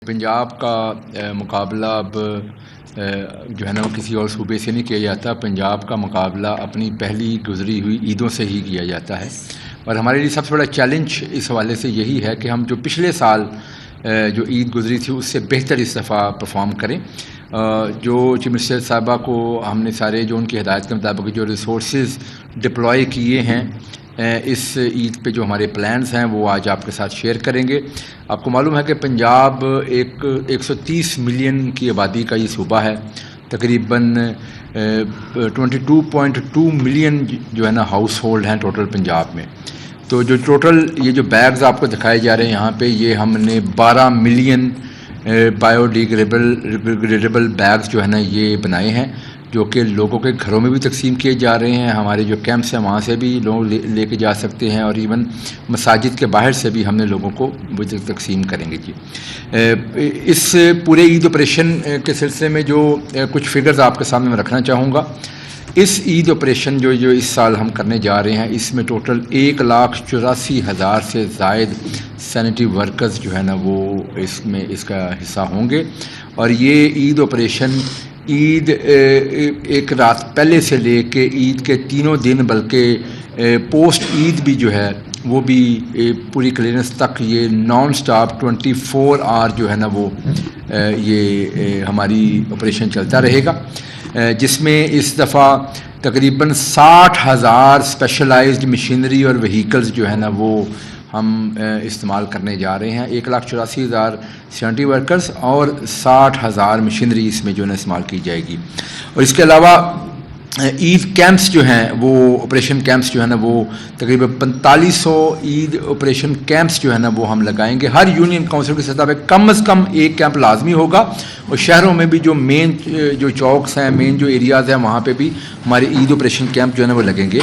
पंजाब का मुकाबला अब जो है ना वो किसी और सूबे से नहीं किया जाता। पंजाब का मुकाबला अपनी पहली गुजरी हुई ईदों से ही किया जाता है और हमारे लिए सबसे बड़ा चैलेंज इस हवाले से यही है कि हम जो पिछले साल जो ईद गुजरी थी उससे बेहतर इस दफ़ा परफॉर्म करें। जो चीफ मिनिस्टर साहबा को हमने सारे जो उनकी हिदायत के मुताबिक जो रिसोर्सेज डिप्लॉय किए हैं इस ईद पे जो हमारे प्लान्स हैं वो आज आपके साथ शेयर करेंगे। आपको मालूम है कि पंजाब एक 130 मिलियन की आबादी का ये सूबा है। तकरीबन 22.2 मिलियन जो है ना हाउस होल्ड हैं टोटल पंजाब में। तो जो टोटल ये जो बैग्स आपको दिखाए जा रहे हैं यहाँ पे, ये हमने 12 मिलियन बायोडिग्रेडेबल बैग्स जो है ना ये बनाए हैं, जो कि लोगों के घरों में भी तकसीम किए जा रहे हैं। हमारे जो कैंप्स हैं वहाँ से भी लोग लेके जा सकते हैं और इवन मसाजिद के बाहर से भी हमने लोगों को वो तकसीम करेंगे जी। इस पूरे ईद ऑपरेशन के सिलसिले में जो कुछ फिगर्स आपके सामने मैं रखना चाहूँगा। इस ईद ऑपरेशन जो इस साल हम करने जा रहे हैं, इसमें टोटल 1,84,000 से ज़ायद सैनिटरी वर्कर्स जो है ना वो इसमें इसका हिस्सा होंगे। और ये ईद ऑपरेशन ईद एक रात पहले से ले के ईद के तीनों दिन, बल्कि पोस्ट ईद भी जो है वो भी पूरी क्लियरेंस तक ये नॉन स्टॉप 24 आवर जो है ना वो ये हमारी ऑपरेशन चलता रहेगा, जिसमें इस दफ़ा तकरीबन 60,000 स्पेशलाइज्ड मशीनरी और व्हीकल्स जो है ना वो हम इस्तेमाल करने जा रहे हैं। 1,84,000 सैनिटरी वर्कर्स और 60,000 मशीनरी इसमें जो है इस्तेमाल की जाएगी। और इसके अलावा ईद कैंप्स जो हैं वो ऑपरेशन कैंप्स जो है ना वो तकरीबन 4500 ईद ऑपरेशन कैंप्स जो है ना वो हम लगाएंगे। हर यूनियन काउंसिल की सतह पे कम से कम एक कैंप लाजमी होगा और शहरों में भी जो मेन जो चौक्स हैं, मेन जो एरियाज़ हैं, वहाँ पे भी हमारे ईद ऑपरेशन कैंप जो है ना वो लगेंगे।